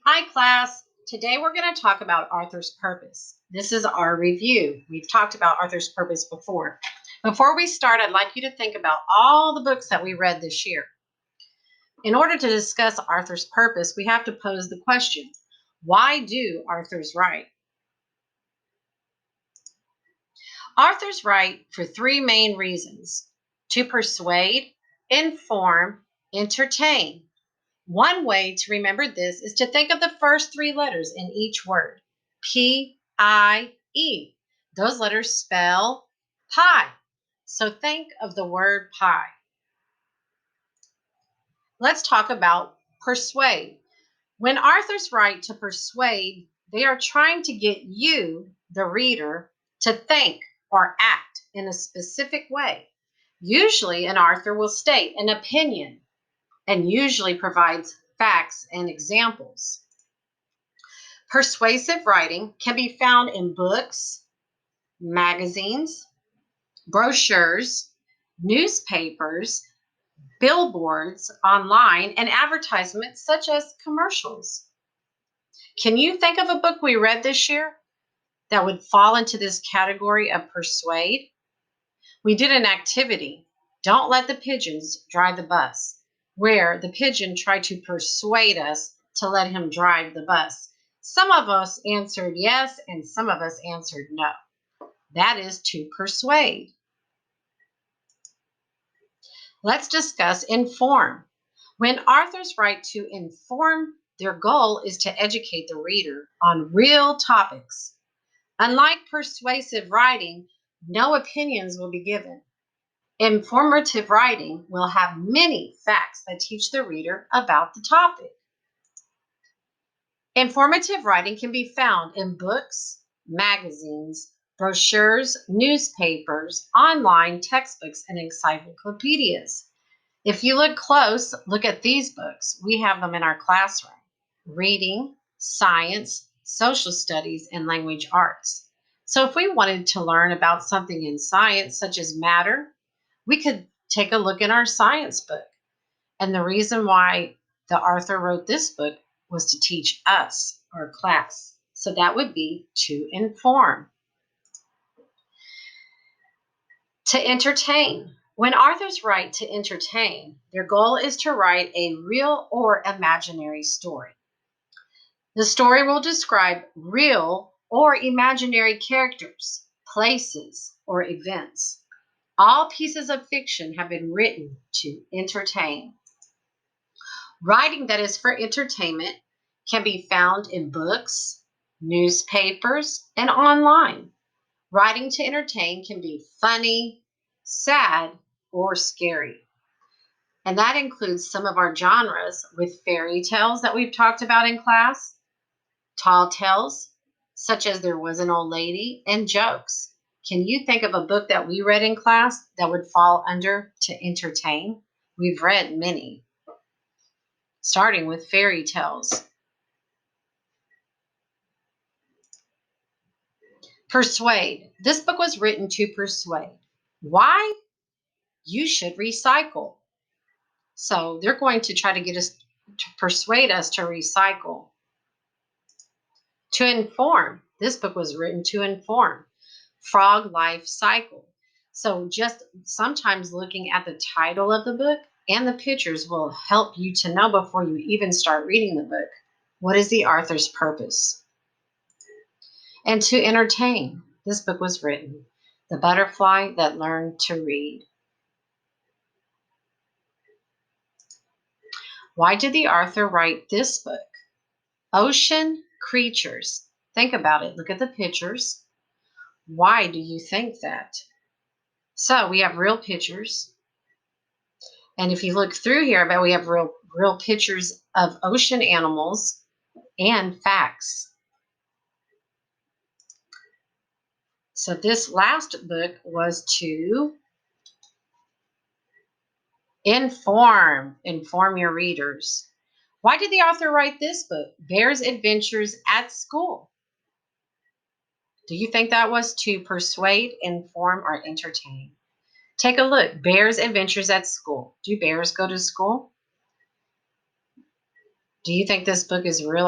Hi, class. Today we're going to talk about Arthur's Purpose. This is our review. We've talked about Arthur's Purpose before. Before we start, I'd like you to think about all the books that we read this year. In order to discuss Arthur's Purpose, we have to pose the question, why do Arthurs write? Authors write for three main reasons: to persuade, inform, entertain. One way to remember this is to think of the first three letters in each word. P-I-E. Those letters spell pie. So think of the word pie. Let's talk about persuade. When authors write to persuade, they are trying to get you, the reader, to think or act in a specific way. Usually, an author will state an opinion and usually provides facts and examples. Persuasive writing can be found in books, magazines, brochures, newspapers, billboards, online, and advertisements such as commercials. Can you think of a book we read this year that would fall into this category of persuade? We did an activity, Don't Let the Pigeons Drive the Bus, where the pigeon tried to persuade us to let him drive the bus. Some of us answered yes, and some of us answered no. That is to persuade. Let's discuss inform. When authors write to inform, their goal is to educate the reader on real topics. Unlike persuasive writing, no opinions will be given. Informative writing will have many facts that teach the reader about the topic. Informative writing can be found in books, magazines, brochures, newspapers, online textbooks, and encyclopedias. If you look close, look at these books. We have them in our classroom: reading, science, social studies, and language arts. So if we wanted to learn about something in science, such as matter, we could take a look in our science book. And the reason why the author wrote this book was to teach us, our class. So that would be to inform. To entertain. When authors write to entertain, their goal is to write a real or imaginary story. The story will describe real or imaginary characters, places, or events. All pieces of fiction have been written to entertain. Writing that is for entertainment can be found in books, newspapers, and online. Writing to entertain can be funny, sad, or scary. And that includes some of our genres with fairy tales that we've talked about in class, tall tales, such as There Was an Old Lady, and jokes. Can you think of a book that we read in class that would fall under to entertain? We've read many, starting with fairy tales. Persuade. This book was written to persuade. Why? You should recycle. So they're going to try to get us to persuade us to recycle. To inform. This book was written to inform. Frog life cycle. So just sometimes looking at the title of the book and the pictures will help you to know before you even start reading the book. What is the author's purpose? And to entertain. This book was written. The Butterfly That Learned to Read. Why did the author write this book? Ocean creatures. Think about it. Look at the pictures. Why do you think that? So we have real pictures. And if you look through here, I bet we have real pictures of ocean animals and facts. So this last book was to inform your readers. Why did the author write this book, Bear's Adventures at School? Do you think that was to persuade, inform, or entertain? Take a look. Bear's Adventures at School. Do bears go to school? Do you think this book is real